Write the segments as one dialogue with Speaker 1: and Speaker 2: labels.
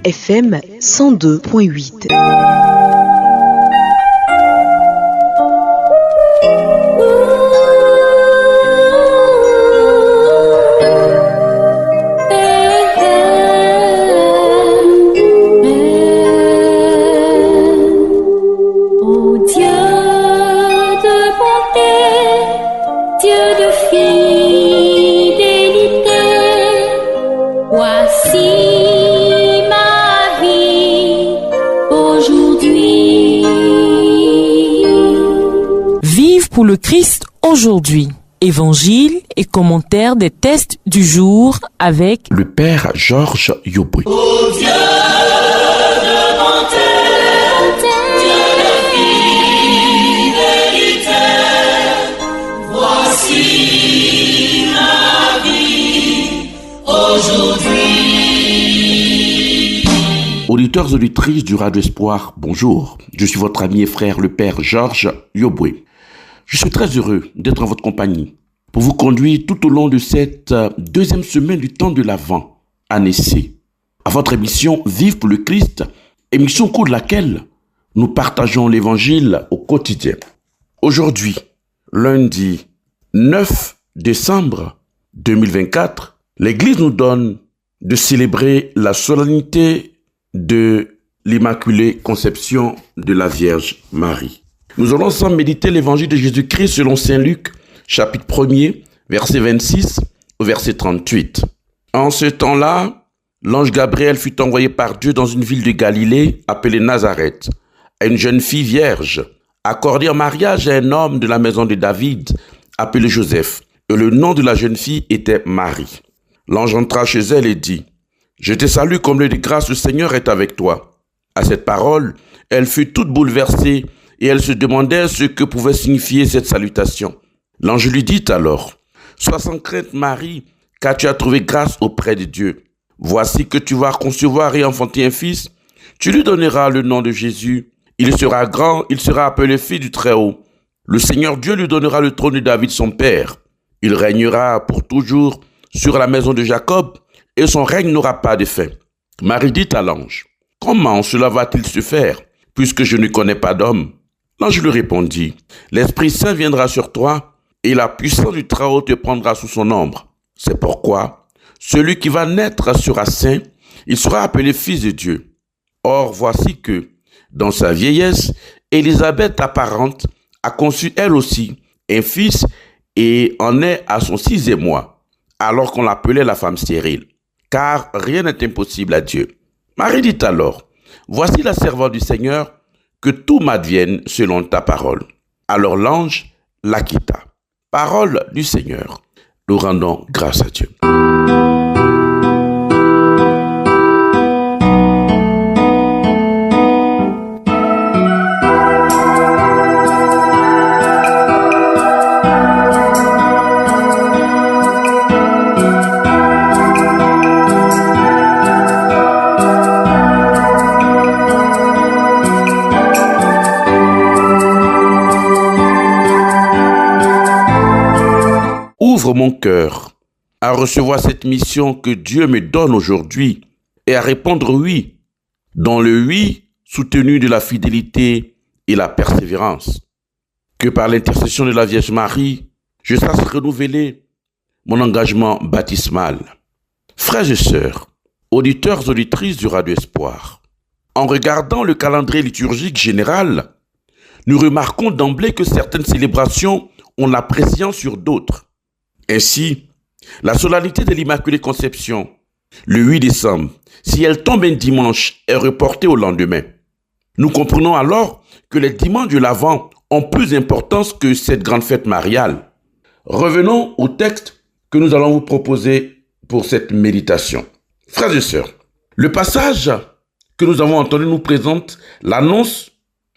Speaker 1: FM 102.8.
Speaker 2: Pour le Christ aujourd'hui. Évangile et commentaire des textes du jour avec
Speaker 3: le Père Georges Yoboué.
Speaker 4: Oh Dieu de bonté, Dieu de fidélité, voici ma vie aujourd'hui.
Speaker 3: Auditeurs, auditrices du Radio Espoir, bonjour. Je suis votre ami et frère, le Père Georges Yoboué. Je suis très heureux d'être en votre compagnie pour vous conduire tout au long de cette deuxième semaine du temps de l'Avent, année C, à votre émission Vive pour le Christ, émission au cours de laquelle nous partageons l'Évangile au quotidien. Aujourd'hui, lundi 9 décembre 2024, l'Église nous donne de célébrer la solennité de l'Immaculée Conception de la Vierge Marie. Nous allons ensemble méditer l'évangile de Jésus-Christ selon saint Luc, chapitre 1er, verset 26 au verset 38. En ce temps-là, l'ange Gabriel fut envoyé par Dieu dans une ville de Galilée appelée Nazareth, à une jeune fille vierge, accordée en mariage à un homme de la maison de David, appelé Joseph, et le nom de la jeune fille était Marie. L'ange entra chez elle et dit, « Je te salue, comblée de grâce, le Seigneur est avec toi. » À cette parole, elle fut toute bouleversée, et elle se demandait ce que pouvait signifier cette salutation. L'ange lui dit alors, « Sois sans crainte, Marie, car tu as trouvé grâce auprès de Dieu. Voici que tu vas concevoir et enfanter un fils. Tu lui donneras le nom de Jésus. Il sera grand, il sera appelé fils du Très-Haut. Le Seigneur Dieu lui donnera le trône de David son père. Il régnera pour toujours sur la maison de Jacob, et son règne n'aura pas de fin. » Marie dit à l'ange, « Comment cela va-t-il se faire, puisque je ne connais pas d'homme ?» L'ange lui répondit, « L'Esprit Saint viendra sur toi, et la puissance du Très-Haut te prendra sous son ombre. C'est pourquoi celui qui va naître sera saint, il sera appelé fils de Dieu. Or, voici que, dans sa vieillesse, Élisabeth, ta parente, a conçu elle aussi un fils, et en est à son 6e mois, alors qu'on l'appelait la femme stérile. Car rien n'est impossible à Dieu. » Marie dit alors, « Voici la servante du Seigneur, que tout m'advienne selon ta parole. » Alors l'ange la quitta. Parole du Seigneur. Nous rendons grâce à Dieu. Ouvre mon cœur à recevoir cette mission que Dieu me donne aujourd'hui et à répondre oui, dans le oui soutenu de la fidélité et la persévérance. Que par l'intercession de la Vierge Marie, je sache renouveler mon engagement baptismal. Frères et sœurs, auditeurs, auditrices du Radio Espoir, en regardant le calendrier liturgique général, nous remarquons d'emblée que certaines célébrations ont la préséance sur d'autres. Ainsi, la solennité de l'Immaculée Conception, le 8 décembre, si elle tombe un dimanche, est reportée au lendemain. Nous comprenons alors que les dimanches de l'Avent ont plus d'importance que cette grande fête mariale. Revenons au texte que nous allons vous proposer pour cette méditation. Frères et sœurs, le passage que nous avons entendu nous présente l'annonce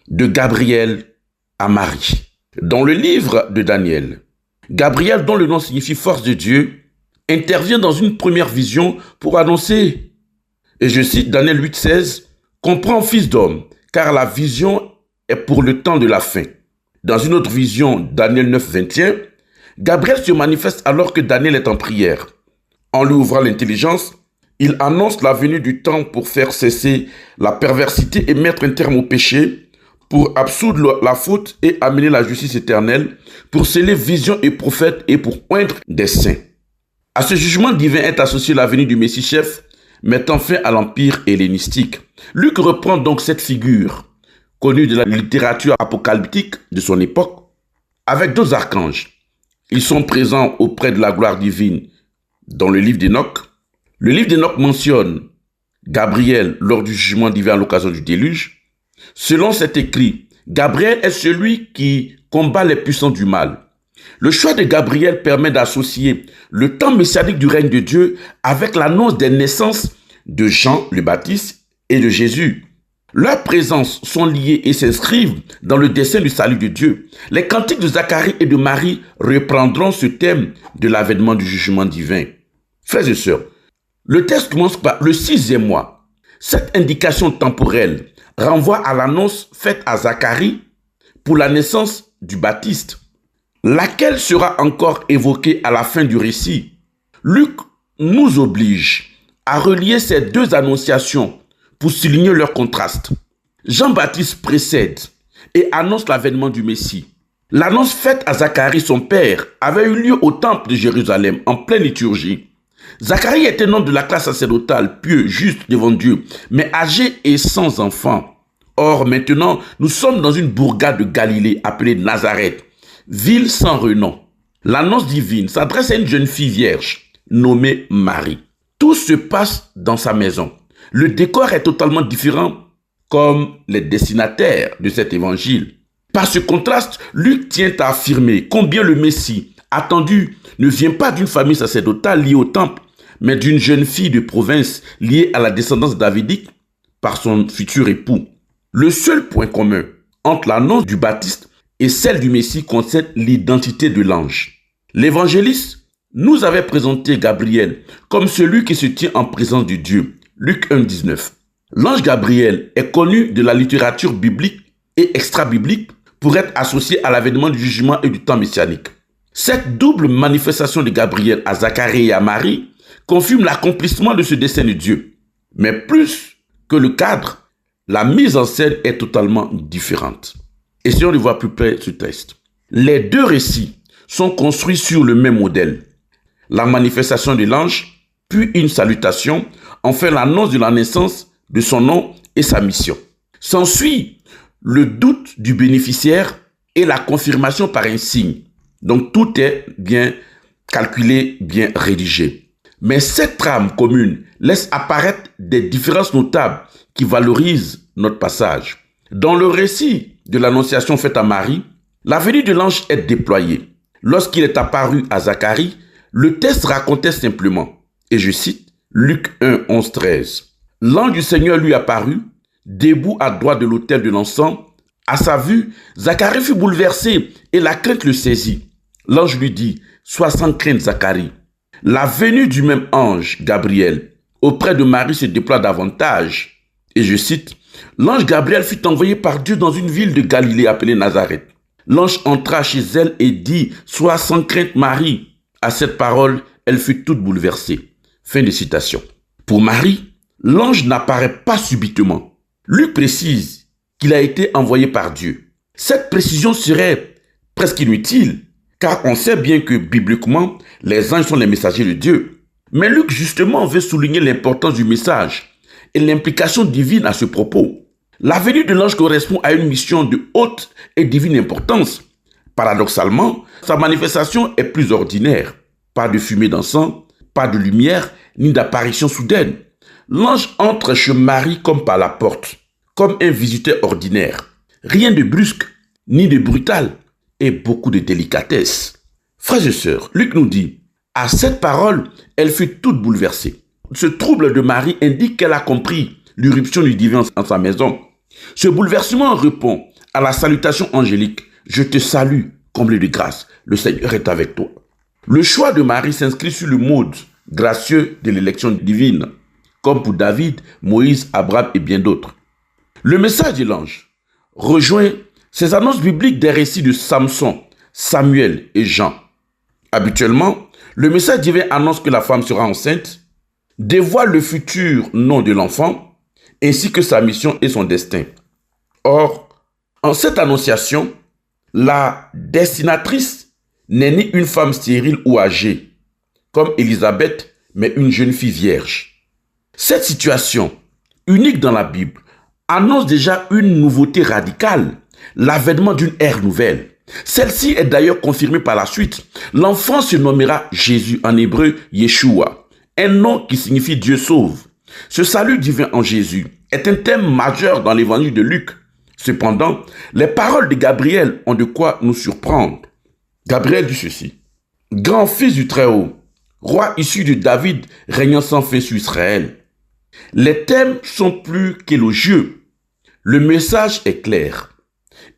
Speaker 3: de Gabriel à Marie. Dans le livre de Daniel, Gabriel, dont le nom signifie force de Dieu, intervient dans une première vision pour annoncer, et je cite Daniel 8,16, « Comprends, fils d'homme, car la vision est pour le temps de la fin. » Dans une autre vision, Daniel 9,21, Gabriel se manifeste alors que Daniel est en prière. En lui ouvrant l'intelligence, Il annonce la venue du temps pour faire cesser la perversité et mettre un terme au péché, pour absoudre la faute et amener la justice éternelle, pour sceller visions et prophètes et pour oindre des saints. À ce jugement divin est associée la venue du Messie chef, mettant fin à l'empire hellénistique. Luc reprend donc cette figure, connue de la littérature apocalyptique de son époque, avec deux archanges. Ils sont présents auprès de la gloire divine dans le livre d'Enoch. Le livre d'Enoch mentionne Gabriel lors du jugement divin à l'occasion du déluge. Selon cet écrit, Gabriel est celui qui combat les puissants du mal. Le choix de Gabriel permet d'associer le temps messianique du règne de Dieu avec l'annonce des naissances de Jean le Baptiste et de Jésus. Leurs présences sont liées et s'inscrivent dans le dessein du salut de Dieu. Les cantiques de Zacharie et de Marie reprendront ce thème de l'avènement du jugement divin. Frères et sœurs, le texte commence par le 6e mois. Cette indication temporelle renvoie à l'annonce faite à Zacharie pour la naissance du Baptiste, laquelle sera encore évoquée à la fin du récit. Luc nous oblige à relier ces deux annonciations pour souligner leur contraste. Jean-Baptiste précède et annonce l'avènement du Messie. L'annonce faite à Zacharie, son père, avait eu lieu au temple de Jérusalem en pleine liturgie. Zacharie était un homme de la classe sacerdotale, pieux, juste devant Dieu, mais âgé et sans enfant. Or, maintenant, nous sommes dans une bourgade de Galilée appelée Nazareth, ville sans renom. L'annonce divine s'adresse à une jeune fille vierge, nommée Marie. Tout se passe dans sa maison. Le décor est totalement différent, comme les destinataires de cet évangile. Par ce contraste, Luc tient à affirmer combien le Messie attendu ne vient pas d'une famille sacerdotale liée au temple, mais d'une jeune fille de province liée à la descendance davidique par son futur époux. Le seul point commun entre l'annonce du Baptiste et celle du Messie concerne l'identité de l'ange. L'évangéliste nous avait présenté Gabriel comme celui qui se tient en présence de Dieu. Luc 1, 19. L'ange Gabriel est connu de la littérature biblique et extra-biblique pour être associé à l'avènement du jugement et du temps messianique. Cette double manifestation de Gabriel à Zacharie et à Marie confirme l'accomplissement de ce dessein de Dieu. Mais plus que le cadre, la mise en scène est totalement différente. Essayons de voir plus près ce texte. Les deux récits sont construits sur le même modèle. La manifestation de l'ange, puis une salutation, enfin l'annonce de la naissance de son nom et sa mission. S'ensuit le doute du bénéficiaire et la confirmation par un signe. Donc tout est bien calculé, bien rédigé. Mais cette trame commune laisse apparaître des différences notables qui valorisent notre passage. Dans le récit de l'annonciation faite à Marie, la venue de l'ange est déployée. Lorsqu'il est apparu à Zacharie, le texte racontait simplement, et je cite, Luc 1, 11, 13. L'ange du Seigneur lui apparut, debout à droite de l'autel de l'encens. À sa vue, Zacharie fut bouleversé et la crainte le saisit. L'ange lui dit, sois sans crainte, Zacharie. La venue du même ange, Gabriel, auprès de Marie se déploie davantage. Et je cite, l'ange Gabriel fut envoyé par Dieu dans une ville de Galilée appelée Nazareth. L'ange entra chez elle et dit, sois sans crainte, Marie. À cette parole, elle fut toute bouleversée. Fin de citation. Pour Marie, l'ange n'apparaît pas subitement. Luc précise qu'il a été envoyé par Dieu. Cette précision serait presque inutile, car on sait bien que bibliquement, les anges sont les messagers de Dieu. Mais Luc justement veut souligner l'importance du message et l'implication divine à ce propos. La venue de l'ange correspond à une mission de haute et divine importance. Paradoxalement, sa manifestation est plus ordinaire. Pas de fumée d'encens, pas de lumière, ni d'apparition soudaine. L'ange entre chez Marie comme par la porte, comme un visiteur ordinaire. Rien de brusque, ni de brutal, et beaucoup de délicatesse. Frères et sœurs, Luc nous dit, à cette parole, elle fut toute bouleversée. Ce trouble de Marie indique qu'elle a compris l'irruption du divin en sa maison. Ce bouleversement répond à la salutation angélique. Je te salue, comblé de grâce, le Seigneur est avec toi. Le choix de Marie s'inscrit sur le mode gracieux de l'élection divine, comme pour David, Moïse, Abraham et bien d'autres. Le message de l'ange rejoint ces annonces bibliques des récits de Samson, Samuel et Jean. Habituellement, le message divin annonce que la femme sera enceinte, dévoile le futur nom de l'enfant, ainsi que sa mission et son destin. Or, en cette annonciation, la destinatrice n'est ni une femme stérile ou âgée, comme Élisabeth, mais une jeune fille vierge. Cette situation, unique dans la Bible, annonce déjà une nouveauté radicale, l'avènement d'une ère nouvelle. Celle-ci est d'ailleurs confirmée par la suite. L'enfant se nommera Jésus, en hébreu Yeshua, un nom qui signifie Dieu sauve. Ce salut divin en Jésus est un thème majeur dans l'évangile de Luc. Cependant, les paroles de Gabriel ont de quoi nous surprendre. Gabriel dit ceci: grand fils du Très-Haut, roi issu de David, régnant sans fin sur Israël. Les thèmes sont plus qu'élogieux. Le message est clair.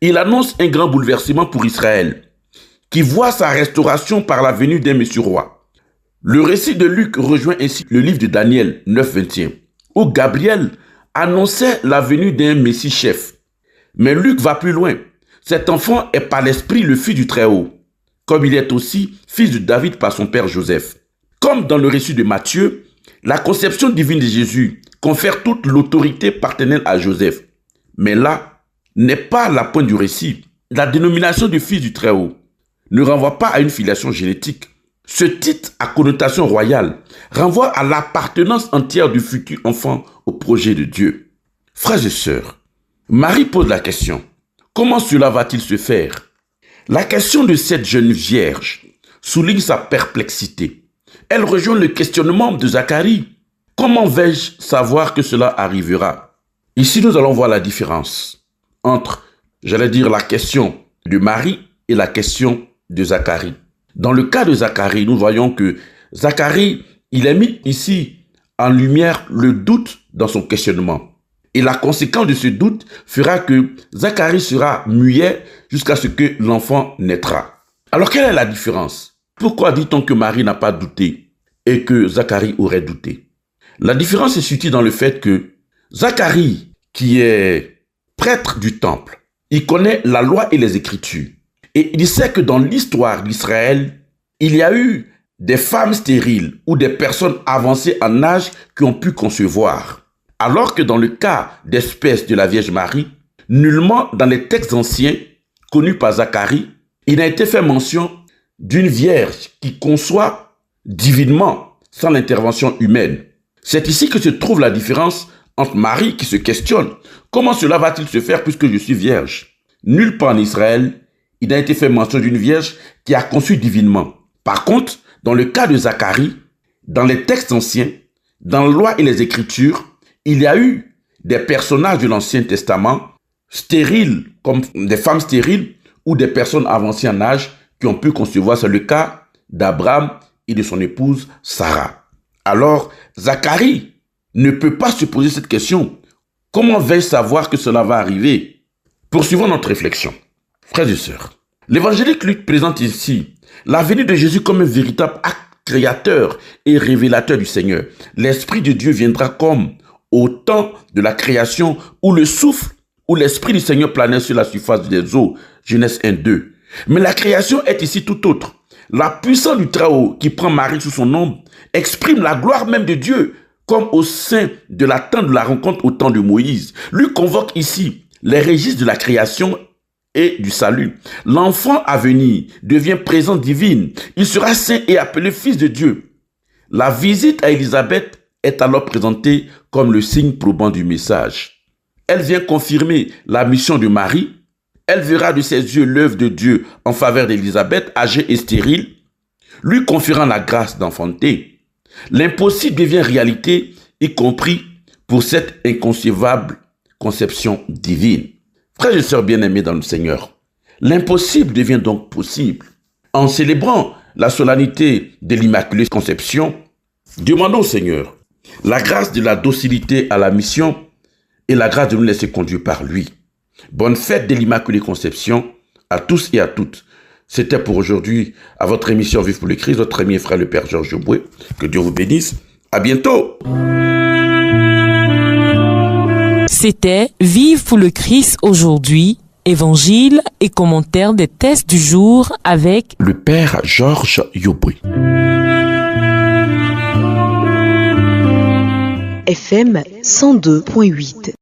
Speaker 3: Il annonce un grand bouleversement pour Israël, qui voit sa restauration par la venue d'un Messie roi. Le récit de Luc rejoint ainsi le livre de Daniel 9:21, où Gabriel annonçait la venue d'un Messie chef. Mais Luc va plus loin. Cet enfant est par l'esprit le fils du Très-Haut, comme il est aussi fils de David par son père Joseph. Comme dans le récit de Matthieu, la conception divine de Jésus confère toute l'autorité paternelle à Joseph. Mais là n'est pas la pointe du récit. La dénomination du fils du Très-Haut ne renvoie pas à une filiation génétique. Ce titre à connotation royale renvoie à l'appartenance entière du futur enfant au projet de Dieu. Frères et sœurs, Marie pose la question: comment cela va-t-il se faire? La question de cette jeune vierge souligne sa perplexité. Elle rejoint le questionnement de Zacharie. Comment vais-je savoir que cela arrivera? Ici, nous allons voir la différence entre, la question de Marie et la question de Zacharie. Dans le cas de Zacharie, nous voyons que Zacharie, il a mis ici en lumière le doute dans son questionnement. Et la conséquence de ce doute fera que Zacharie sera muet jusqu'à ce que l'enfant naîtra. Alors, quelle est la différence? Pourquoi dit-on que Marie n'a pas douté et que Zacharie aurait douté? La différence est située dans le fait que Zacharie, qui est prêtre du temple, il connaît la loi et les Écritures. Et il sait que dans l'histoire d'Israël, il y a eu des femmes stériles ou des personnes avancées en âge qui ont pu concevoir. Alors que dans le cas d'espèce de la Vierge Marie, nullement dans les textes anciens connus par Zacharie, il n'a été fait mention d'une vierge qui conçoit divinement sans l'intervention humaine. C'est ici que se trouve la différence entre Marie qui se questionne: comment cela va-t-il se faire puisque je suis vierge? Nulle part en Israël, il n'a été fait mention d'une vierge qui a conçu divinement. Par contre, dans le cas de Zacharie, dans les textes anciens, dans la loi et les Écritures, il y a eu des personnages de l'Ancien Testament stériles, comme des femmes stériles ou des personnes avancées en âge qui ont pu concevoir. C'est le cas d'Abraham et de son épouse Sarah. Alors, Zacharie ne peut pas se poser cette question. Comment vais-je savoir que cela va arriver? Poursuivons notre réflexion. Frères et sœurs, l'évangélique Luc présente ici la venue de Jésus comme un véritable acte créateur et révélateur du Seigneur. L'Esprit de Dieu viendra comme au temps de la création où le souffle, où l'Esprit du Seigneur planait sur la surface des eaux. Genèse 1:2. Mais la création est ici tout autre. La puissance du Très-Haut qui prend Marie sous son ombre exprime la gloire même de Dieu, comme au sein de la tente de la rencontre au temps de Moïse. Lui convoque ici les registres de la création et du salut. L'enfant à venir devient présence divine. Il sera saint et appelé fils de Dieu. La visite à Élisabeth est alors présentée comme le signe probant du message. Elle vient confirmer la mission de Marie. Elle verra de ses yeux l'œuvre de Dieu en faveur d'Élisabeth, âgée et stérile, lui conférant la grâce d'enfanter. L'impossible devient réalité, y compris pour cette inconcevable conception divine. Frères et sœurs bien-aimés dans le Seigneur, l'impossible devient donc possible. En célébrant la solennité de l'Immaculée Conception, demandons au Seigneur la grâce de la docilité à la mission et la grâce de nous laisser conduire par lui. Bonne fête de l'Immaculée Conception à tous et à toutes. C'était pour aujourd'hui à votre émission Vive pour le Christ, votre ami et frère le Père Georges Yoboué. Que Dieu vous bénisse. À bientôt.
Speaker 2: C'était Vive pour le Christ aujourd'hui, évangile et commentaire des textes du jour avec
Speaker 3: le Père Georges Yoboué.
Speaker 1: FM 102.8.